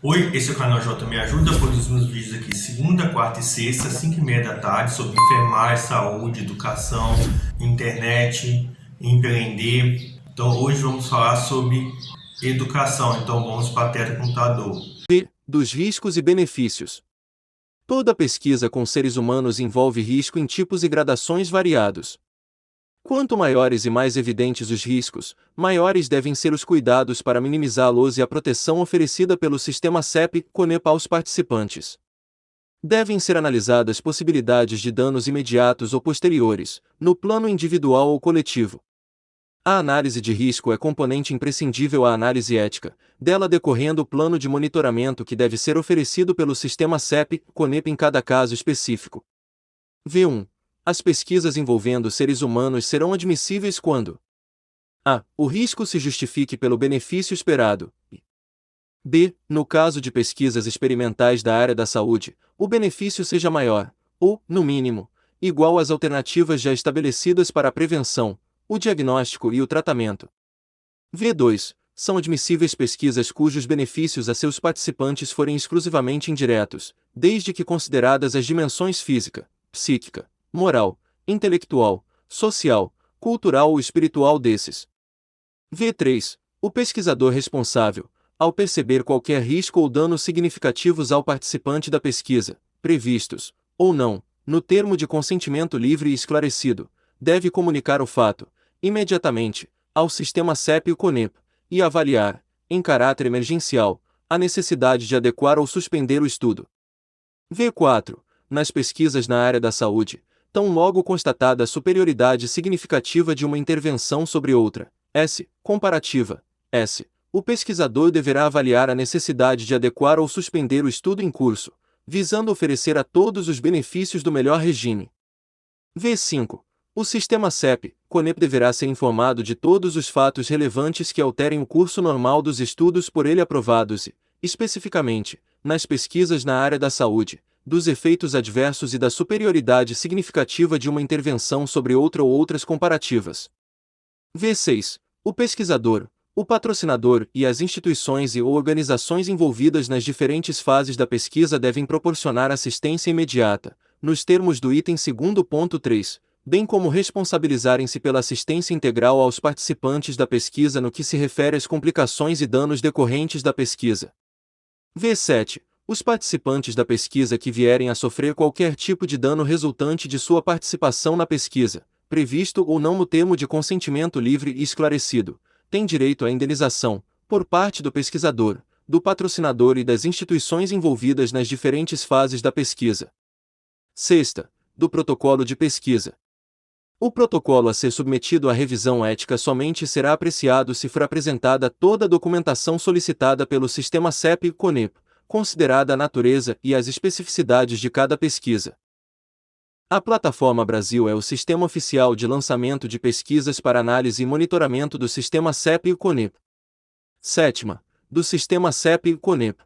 Oi, esse é o canal J Me Ajuda, produzo meus vídeos aqui segunda, quarta e sexta, 5h30 da tarde, sobre enfermagem, saúde, educação, internet, empreender. Então hoje vamos falar sobre educação, então vamos para a tela do computador. Dos riscos e benefícios. Toda pesquisa com seres humanos envolve risco em tipos e gradações variados. Quanto maiores e mais evidentes os riscos, maiores devem ser os cuidados para minimizá-los e a proteção oferecida pelo sistema CEP-CONEP aos participantes. Devem ser analisadas possibilidades de danos imediatos ou posteriores, no plano individual ou coletivo. A análise de risco é componente imprescindível à análise ética, dela decorrendo o plano de monitoramento que deve ser oferecido pelo sistema CEP-CONEP em cada caso específico. V1. As pesquisas envolvendo seres humanos serão admissíveis quando a. O risco se justifique pelo benefício esperado. B. No caso de pesquisas experimentais da área da saúde, o benefício seja maior, ou, no mínimo, igual às alternativas já estabelecidas para a prevenção, o diagnóstico e o tratamento. V2. São admissíveis pesquisas cujos benefícios a seus participantes forem exclusivamente indiretos, desde que consideradas as dimensões física, psíquica, moral, intelectual, social, cultural ou espiritual desses. V3. O pesquisador responsável, ao perceber qualquer risco ou danos significativos ao participante da pesquisa, previstos, ou não, no termo de consentimento livre e esclarecido, deve comunicar o fato, imediatamente, ao sistema CEP-CONEP, e avaliar, em caráter emergencial, a necessidade de adequar ou suspender o estudo. V4. Nas pesquisas na área da saúde, tão logo constatada a superioridade significativa de uma intervenção sobre outra, S. Comparativa, S. O pesquisador deverá avaliar a necessidade de adequar ou suspender o estudo em curso, visando oferecer a todos os benefícios do melhor regime. V5. O sistema CEP-CONEP deverá ser informado de todos os fatos relevantes que alterem o curso normal dos estudos por ele aprovados e, especificamente, nas pesquisas na área da saúde, dos efeitos adversos e da superioridade significativa de uma intervenção sobre outra ou outras comparativas. V6. O pesquisador, o patrocinador e as instituições e ou organizações envolvidas nas diferentes fases da pesquisa devem proporcionar assistência imediata, nos termos do item 2.3, bem como responsabilizarem-se pela assistência integral aos participantes da pesquisa no que se refere às complicações e danos decorrentes da pesquisa. V7. Os participantes da pesquisa que vierem a sofrer qualquer tipo de dano resultante de sua participação na pesquisa, previsto ou não no termo de consentimento livre e esclarecido, têm direito à indenização, por parte do pesquisador, do patrocinador e das instituições envolvidas nas diferentes fases da pesquisa. Sexta. Do protocolo de pesquisa. O protocolo a ser submetido à revisão ética somente será apreciado se for apresentada toda a documentação solicitada pelo sistema CEP-CONEP, considerada a natureza e as especificidades de cada pesquisa. A Plataforma Brasil é o sistema oficial de lançamento de pesquisas para análise e monitoramento do sistema CEP-CONEP. Sétima. Do sistema CEP-CONEP.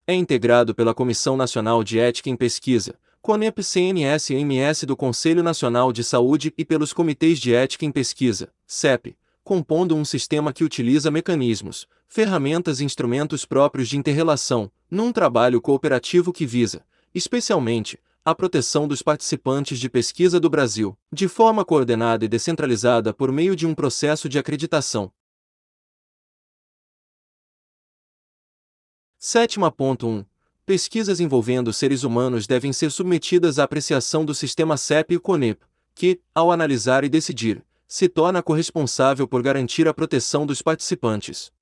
É integrado pela Comissão Nacional de Ética em Pesquisa, CONEP-CNS-MS do Conselho Nacional de Saúde e pelos Comitês de Ética em Pesquisa, CEP, compondo um sistema que utiliza mecanismos, ferramentas e instrumentos próprios de inter-relação, num trabalho cooperativo que visa, especialmente, a proteção dos participantes de pesquisa do Brasil, de forma coordenada e descentralizada por meio de um processo de acreditação. 7.1. Pesquisas envolvendo seres humanos devem ser submetidas à apreciação do sistema CEP-CONEP, que, ao analisar e decidir, se torna corresponsável por garantir a proteção dos participantes.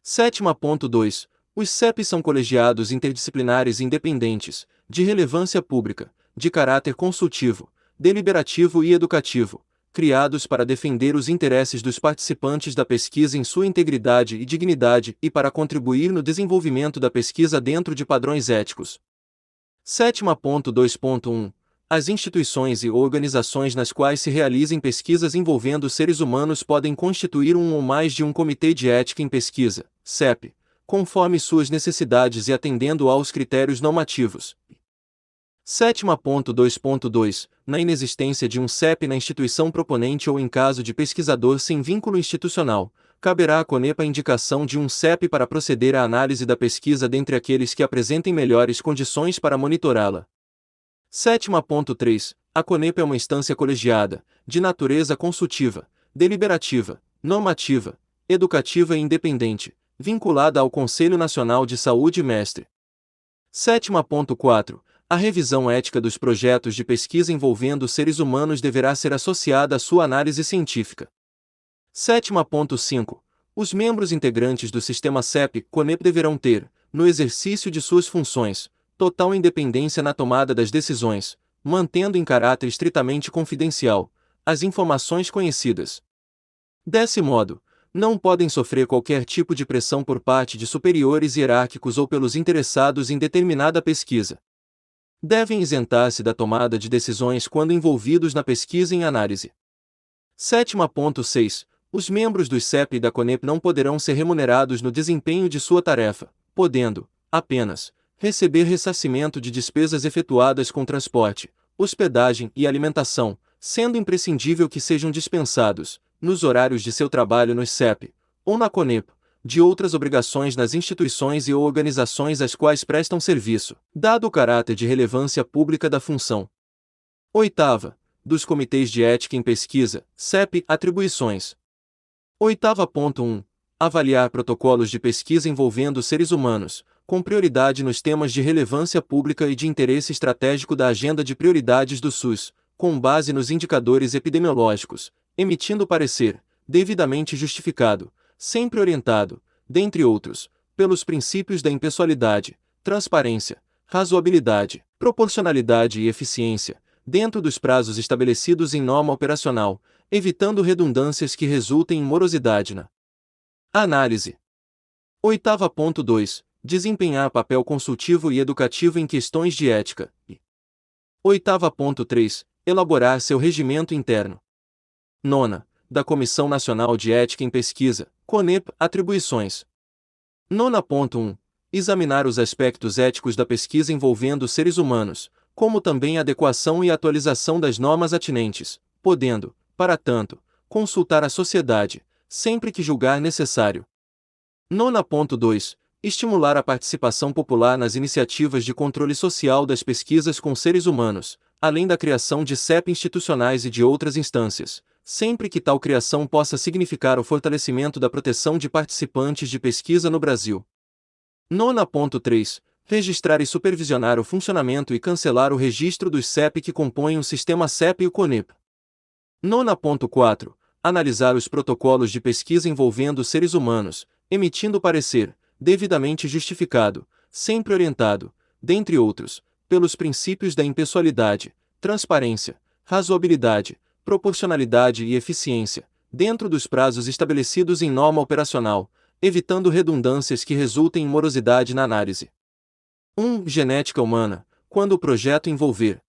7.2. Os CEP são colegiados interdisciplinares independentes, de relevância pública, de caráter consultivo, deliberativo e educativo, criados para defender os interesses dos participantes da pesquisa em sua integridade e dignidade e para contribuir no desenvolvimento da pesquisa dentro de padrões éticos. 7.2.1. As instituições e organizações nas quais se realizem pesquisas envolvendo seres humanos podem constituir um ou mais de um Comitê de Ética em Pesquisa, CEP, conforme suas necessidades e atendendo aos critérios normativos. 7.2.2. Na inexistência de um CEP na instituição proponente ou em caso de pesquisador sem vínculo institucional, caberá à CONEP a indicação de um CEP para proceder à análise da pesquisa dentre aqueles que apresentem melhores condições para monitorá-la. 7.3. A CONEP é uma instância colegiada, de natureza consultiva, deliberativa, normativa, educativa e independente, vinculada ao Conselho Nacional de Saúde e Mestre. 7.4. A revisão ética dos projetos de pesquisa envolvendo seres humanos deverá ser associada à sua análise científica. 7.5. Os membros integrantes do sistema CEP-CONEP deverão ter, no exercício de suas funções, total independência na tomada das decisões, mantendo em caráter estritamente confidencial as informações conhecidas. Desse modo, não podem sofrer qualquer tipo de pressão por parte de superiores hierárquicos ou pelos interessados em determinada pesquisa. Devem isentar-se da tomada de decisões quando envolvidos na pesquisa em análise. 7.6. Os membros dos CEP e da CONEP não poderão ser remunerados no desempenho de sua tarefa, podendo, apenas, receber ressarcimento de despesas efetuadas com transporte, hospedagem e alimentação, sendo imprescindível que sejam dispensados, nos horários de seu trabalho nos CEP, ou na CONEP, de outras obrigações nas instituições e ou organizações às quais prestam serviço, dado o caráter de relevância pública da função. 8ª. Dos comitês de ética em pesquisa, CEP, atribuições. 8.1. Avaliar protocolos de pesquisa envolvendo seres humanos, com prioridade nos temas de relevância pública e de interesse estratégico da agenda de prioridades do SUS, com base nos indicadores epidemiológicos, emitindo parecer, devidamente justificado, sempre orientado, dentre outros, pelos princípios da impessoalidade, transparência, razoabilidade, proporcionalidade e eficiência, dentro dos prazos estabelecidos em norma operacional, evitando redundâncias que resultem em morosidade na análise. 8.2. Desempenhar papel consultivo e educativo em questões de ética. 8.3. Elaborar seu regimento interno. 9. Da Comissão Nacional de Ética em Pesquisa, CONEP, atribuições. 9.1. Examinar os aspectos éticos da pesquisa envolvendo seres humanos, como também a adequação e atualização das normas atinentes, podendo, para tanto, consultar a sociedade, sempre que julgar necessário. 9.2. Estimular a participação popular nas iniciativas de controle social das pesquisas com seres humanos, além da criação de CEP institucionais e de outras instâncias, sempre que tal criação possa significar o fortalecimento da proteção de participantes de pesquisa no Brasil. 9.3. Registrar e supervisionar o funcionamento e cancelar o registro dos CEP que compõem o sistema CEP e o CONEP. 9.4. Analisar os protocolos de pesquisa envolvendo seres humanos, emitindo parecer, devidamente justificado, sempre orientado, dentre outros, pelos princípios da impessoalidade, transparência, razoabilidade, proporcionalidade e eficiência, dentro dos prazos estabelecidos em norma operacional, evitando redundâncias que resultem em morosidade na análise. 1. Genética humana, quando o projeto envolver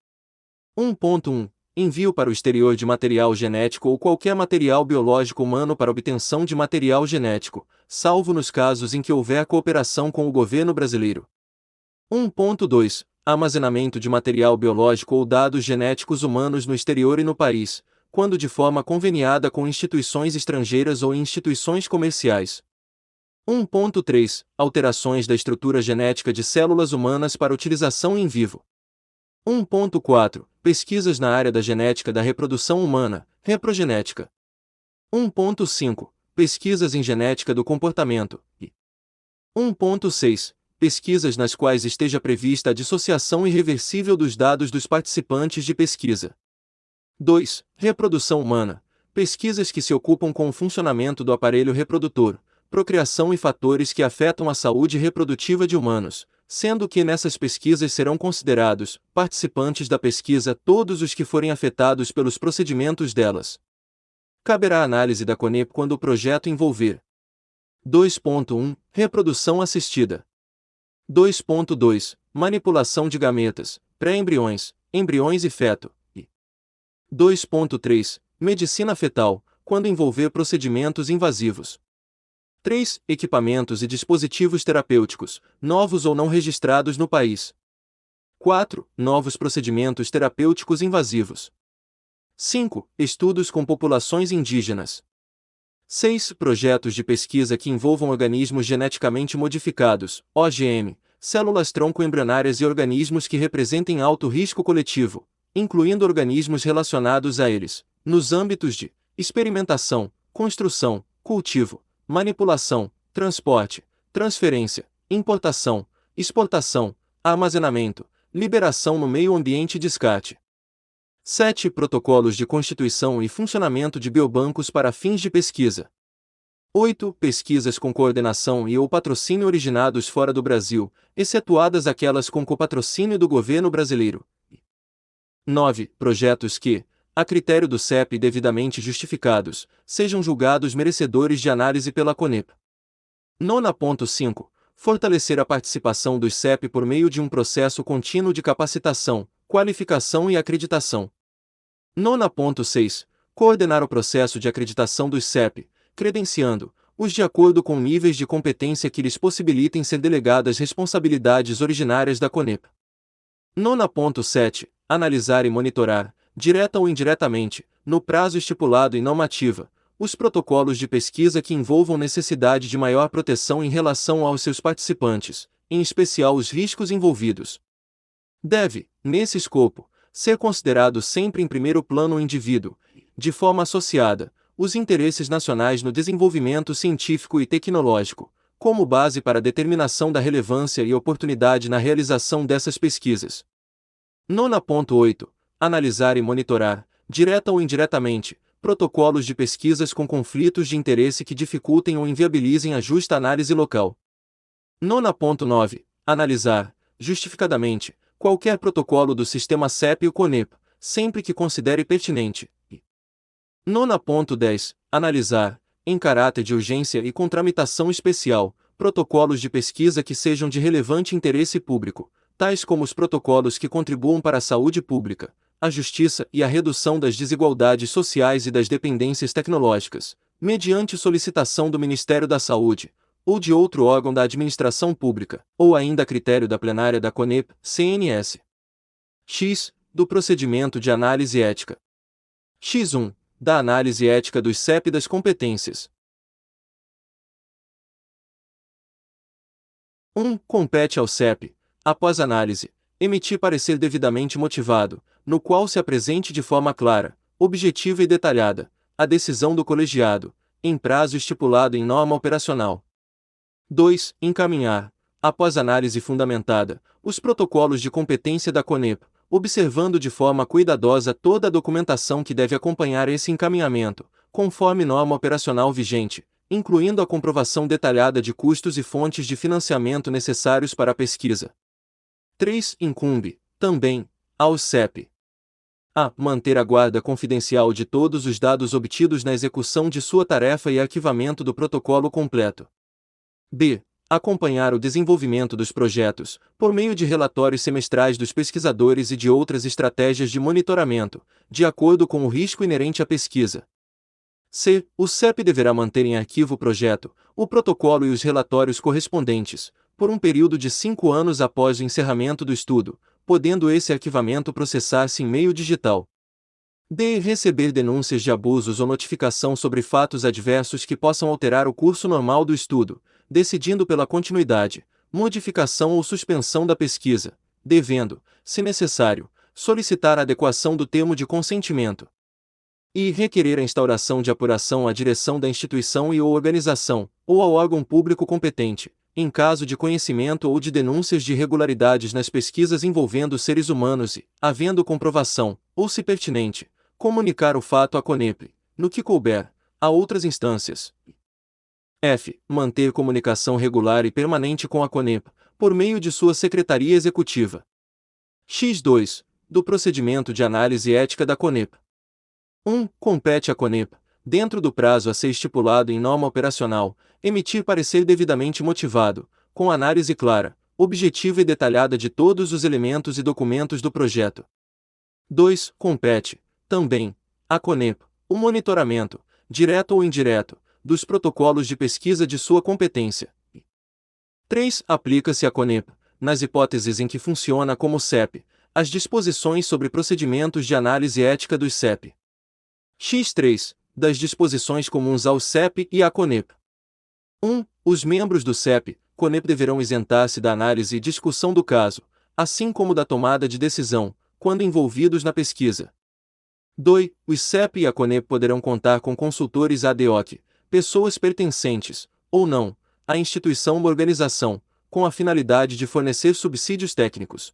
1.1. Envio para o exterior de material genético ou qualquer material biológico humano para obtenção de material genético, salvo nos casos em que houver cooperação com o governo brasileiro. 1.2. Armazenamento de material biológico ou dados genéticos humanos no exterior e no país, quando de forma conveniada com instituições estrangeiras ou instituições comerciais. 1.3. Alterações da estrutura genética de células humanas para utilização em vivo. 1.4. Pesquisas na área da genética da reprodução humana, reprogenética. 1.5. Pesquisas em genética do comportamento. E 1.6. Pesquisas nas quais esteja prevista a dissociação irreversível dos dados dos participantes de pesquisa. 2. Reprodução humana. Pesquisas que se ocupam com o funcionamento do aparelho reprodutor, procriação e fatores que afetam a saúde reprodutiva de humanos, sendo que nessas pesquisas serão considerados participantes da pesquisa todos os que forem afetados pelos procedimentos delas. Caberá análise da CONEP quando o projeto envolver 2.1. Reprodução assistida. 2.2. Manipulação de gametas, pré-embriões, embriões e feto. E 2.3. Medicina fetal, quando envolver procedimentos invasivos. 3. Equipamentos e dispositivos terapêuticos, novos ou não registrados no país. 4. Novos procedimentos terapêuticos invasivos. 5. Estudos com populações indígenas. 6. Projetos de pesquisa que envolvam organismos geneticamente modificados, OGM, células tronco embrionárias e organismos que representem alto risco coletivo, incluindo organismos relacionados a eles, nos âmbitos de experimentação, construção, cultivo, manipulação, transporte, transferência, importação, exportação, armazenamento, liberação no meio ambiente e descarte. 7. Protocolos de constituição e funcionamento de biobancos para fins de pesquisa. 8. Pesquisas com coordenação e ou patrocínio originados fora do Brasil, excetuadas aquelas com copatrocínio do governo brasileiro. 9. Projetos que, a critério do CEP devidamente justificados, sejam julgados merecedores de análise pela CONEP. 9.5. Fortalecer a participação dos CEP por meio de um processo contínuo de capacitação, qualificação e acreditação. 9.6. Coordenar o processo de acreditação dos CEP, credenciando-os de acordo com níveis de competência que lhes possibilitem ser delegadas responsabilidades originárias da CONEP. 9.7. Analisar e monitorar, direta ou indiretamente, no prazo estipulado em normativa, os protocolos de pesquisa que envolvam necessidade de maior proteção em relação aos seus participantes, em especial os riscos envolvidos. Deve, nesse escopo, ser considerado sempre em primeiro plano o indivíduo, de forma associada, os interesses nacionais no desenvolvimento científico e tecnológico, como base para a determinação da relevância e oportunidade na realização dessas pesquisas. 9.8. Analisar e monitorar, direta ou indiretamente, protocolos de pesquisas com conflitos de interesse que dificultem ou inviabilizem a justa análise local. 9.9. Analisar, justificadamente, qualquer protocolo do sistema CEP ou CONEP, sempre que considere pertinente. 9.10. Analisar, em caráter de urgência e com tramitação especial, protocolos de pesquisa que sejam de relevante interesse público, tais como os protocolos que contribuam para a saúde pública, a justiça e a redução das desigualdades sociais e das dependências tecnológicas, mediante solicitação do Ministério da Saúde, ou de outro órgão da administração pública, ou ainda a critério da plenária da CONEP, CNS. X. Do procedimento de análise ética. X1. Da análise ética dos CEP e das competências. 1. Compete ao CEP, após análise, emitir parecer devidamente motivado, no qual se apresente de forma clara, objetiva e detalhada, a decisão do colegiado, em prazo estipulado em norma operacional. 2. Encaminhar, após análise fundamentada, os protocolos de competência da CONEP, observando de forma cuidadosa toda a documentação que deve acompanhar esse encaminhamento, conforme norma operacional vigente, incluindo a comprovação detalhada de custos e fontes de financiamento necessários para a pesquisa. 3. Incumbe, também, ao CEP. A. Manter a guarda confidencial de todos os dados obtidos na execução de sua tarefa e arquivamento do protocolo completo. B. Acompanhar o desenvolvimento dos projetos, por meio de relatórios semestrais dos pesquisadores e de outras estratégias de monitoramento, de acordo com o risco inerente à pesquisa. C. O CEP deverá manter em arquivo o projeto, o protocolo e os relatórios correspondentes, por um período de 5 anos após o encerramento do estudo, podendo esse arquivamento processar-se em meio digital. D. Receber denúncias de abusos ou notificação sobre fatos adversos que possam alterar o curso normal do estudo, decidindo pela continuidade, modificação ou suspensão da pesquisa, devendo, se necessário, solicitar a adequação do termo de consentimento. E requerer a instauração de apuração à direção da instituição e ou organização, ou ao órgão público competente, em caso de conhecimento ou de denúncias de irregularidades nas pesquisas envolvendo seres humanos e, havendo comprovação, ou se pertinente, comunicar o fato à CONEP, no que couber, a outras instâncias. F. Manter comunicação regular e permanente com a CONEP, por meio de sua Secretaria Executiva. X2. Do procedimento de análise ética da CONEP. 1. Compete à CONEP, dentro do prazo a ser estipulado em norma operacional, emitir parecer devidamente motivado, com análise clara, objetiva e detalhada de todos os elementos e documentos do projeto. 2. Compete, também, à CONEP, o monitoramento, direto ou indireto, dos protocolos de pesquisa de sua competência. 3. Aplica-se à CONEP, nas hipóteses em que funciona como CEP, as disposições sobre procedimentos de análise ética dos CEP. X3. das disposições comuns ao CEP e à CONEP. 1. Os membros do CEP, CONEP deverão isentar-se da análise e discussão do caso, assim como da tomada de decisão, quando envolvidos na pesquisa. 2. Os CEP e a CONEP poderão contar com consultores ad hoc, pessoas pertencentes, ou não, à instituição ou organização, com a finalidade de fornecer subsídios técnicos.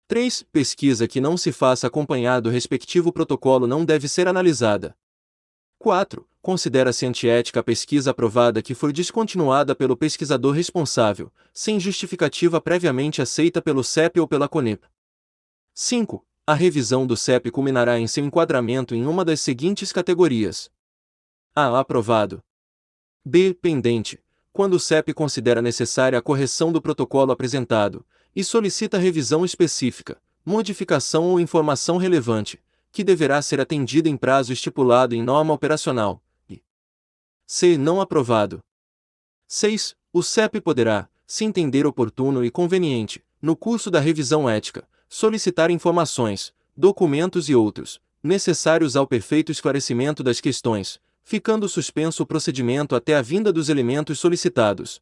3. Pesquisa que não se faça acompanhar do respectivo protocolo não deve ser analisada. 4. Considera-se antiética a pesquisa aprovada que foi descontinuada pelo pesquisador responsável, sem justificativa previamente aceita pelo CEP ou pela CONEP. 5. A revisão do CEP culminará em seu enquadramento em uma das seguintes categorias: A. Aprovado. B. Pendente, quando o CEP considera necessária a correção do protocolo apresentado, e solicita revisão específica, modificação ou informação relevante, que deverá ser atendida em prazo estipulado em norma operacional. E C. Não aprovado. 6. O CEP poderá, se entender oportuno e conveniente, no curso da revisão ética, solicitar informações, documentos e outros, necessários ao perfeito esclarecimento das questões, ficando suspenso o procedimento até a vinda dos elementos solicitados.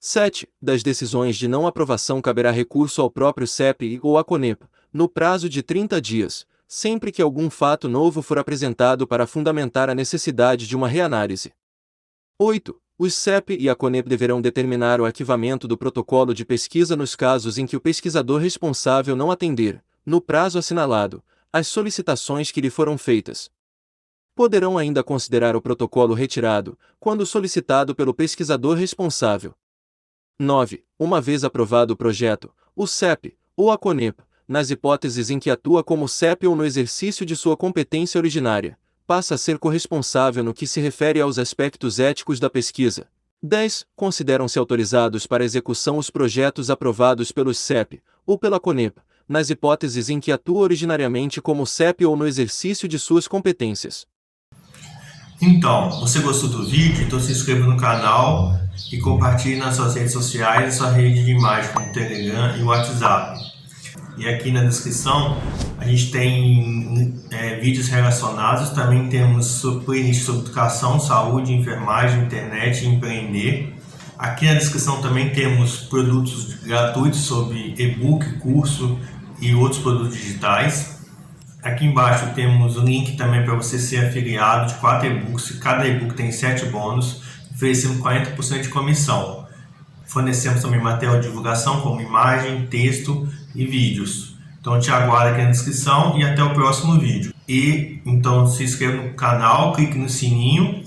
7. Das decisões de não aprovação caberá recurso ao próprio CEP ou à CONEP, no prazo de 30 dias, sempre que algum fato novo for apresentado para fundamentar a necessidade de uma reanálise. 8. Os CEP e a CONEP deverão determinar o arquivamento do protocolo de pesquisa nos casos em que o pesquisador responsável não atender, no prazo assinalado, às solicitações que lhe foram feitas. Poderão ainda considerar o protocolo retirado, quando solicitado pelo pesquisador responsável. 9. Uma vez aprovado o projeto, o CEP, ou a CONEP, nas hipóteses em que atua como CEP ou no exercício de sua competência originária, passa a ser corresponsável no que se refere aos aspectos éticos da pesquisa. 10. Consideram-se autorizados para execução os projetos aprovados pelos CEP, ou pela CONEP, nas hipóteses em que atua originariamente como CEP ou no exercício de suas competências. Então, você gostou do vídeo? Então se inscreva no canal e compartilhe nas suas redes sociais e sua rede de imagem como o Telegram e o WhatsApp. E aqui na descrição a gente tem vídeos relacionados, também temos playlist sobre educação, saúde, enfermagem, internet e empreender. Aqui na descrição também temos produtos gratuitos sobre e-book, curso e outros produtos digitais. Aqui embaixo temos o link também para você ser afiliado de 4 e-books. Cada e-book tem 7 bônus, oferecendo 40% de comissão. Fornecemos também material de divulgação como imagem, texto e vídeos. Então te aguardo aqui na descrição e até o próximo vídeo. E então se inscreva no canal, clique no sininho